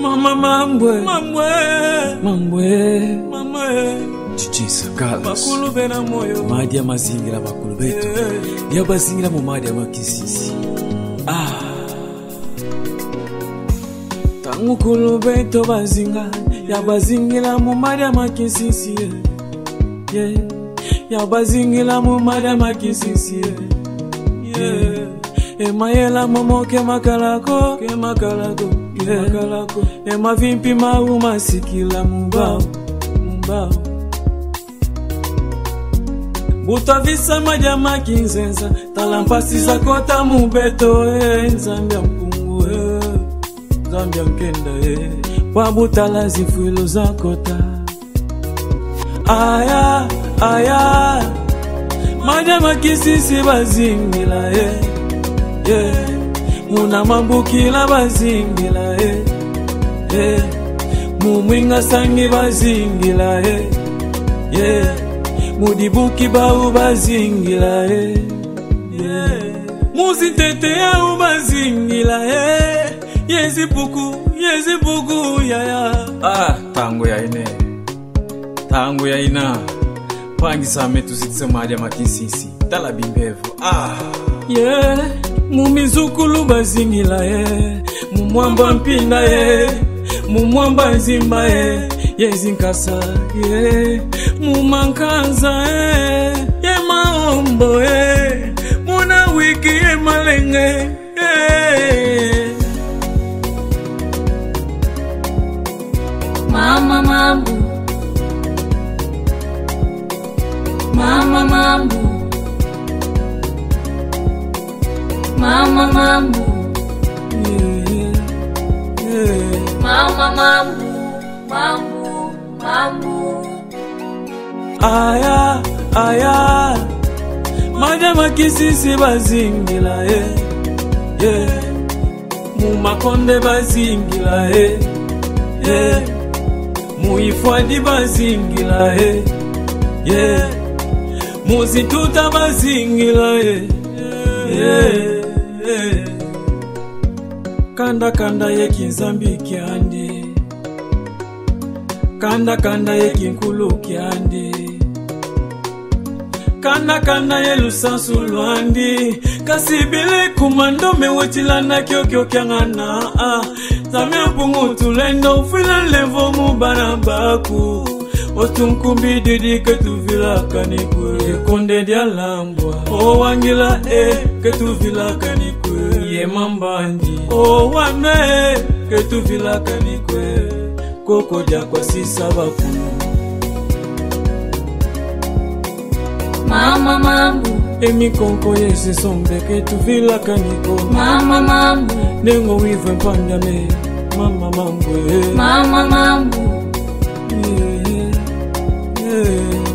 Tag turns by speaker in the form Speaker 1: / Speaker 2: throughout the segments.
Speaker 1: Mama Mambwe,
Speaker 2: Mambwe,
Speaker 1: DJ Sakalas
Speaker 2: Bakulube na moyo
Speaker 1: Madi ya mazingira bakulubeto ya bazingira mu madi ya makisisi. Tangu kulubeto bazinga ya bazingira mu madi ya makisisi. Ya bazingira mu madi ya makisisi. Emayela momo ke makalako Ema vimpi mau masikila mbao Buta visa majama kinzenza Talampasi za kota mubeto Zambia mpungu Zambia mkenda Wabuta lazi fuilo za kota Aya Majama kisisi bazingila Muna mambukila bazingila Mumwinga sangi bazingila Mudibuki bau bazingila Muzitete ya bazingila Yezi buku ya Tango ya ina Pangisa metu zitse madia makisisi Tala bimbevo Mumizukulu bazingila Mumwamba mpinda Mumwamba nzimba Yezi nkasa Mumankanza Maombo Muna wiki malenge
Speaker 3: Mama Mambu Mama Mambu Mama Mambu Mama Mambu
Speaker 1: Aya Majama kisisi bazingila Mumakonde bazingila Muifwadi bazingila Muzituta bazingila Kanda yekinzambi kyandi Kanda yekinkulu kyandi Kanda yelusansu lwandi Kasibile kumando mewechilana kyokyo kyangana Zame pungu tulendo ufila levo mubana baku Otunkumbi didi ketuvila kanikwe Konde dia lambwa wangila ketuvila kanikwe Ye mambandi wane ketuvila kanikwe Koko dia kwa sisa baku
Speaker 3: Mama Mambu
Speaker 1: Emi konko yese sombe ketuvila kaniko
Speaker 3: Mama Mambu
Speaker 1: Nengo wive mpandame Mama Mambwe
Speaker 3: Mama Mambu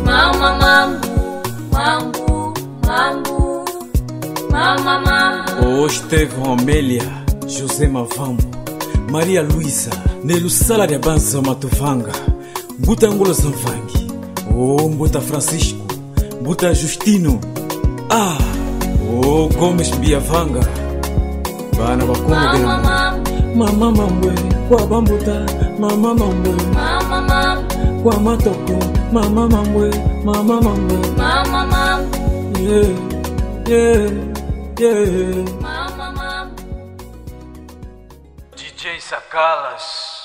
Speaker 3: Mama Mambu Mama Mambu
Speaker 1: Estevão Amélia José Mavambo Maria Luisa Nelu Sala de Banza Matuvanga Mbuta Ngolo Zamvangi Mbuta Francisco Mbuta Justino Gomes Biavanga Bana Bakongo de Mama Mambwe Kwa Bambuta Mama Mambwe
Speaker 3: Mama Mambu
Speaker 1: Kwa Matoko Mama Mambwe Mama Mambwe
Speaker 3: Mama Mambu
Speaker 1: Yeah
Speaker 3: Mama Mambu
Speaker 1: DJ Sakalas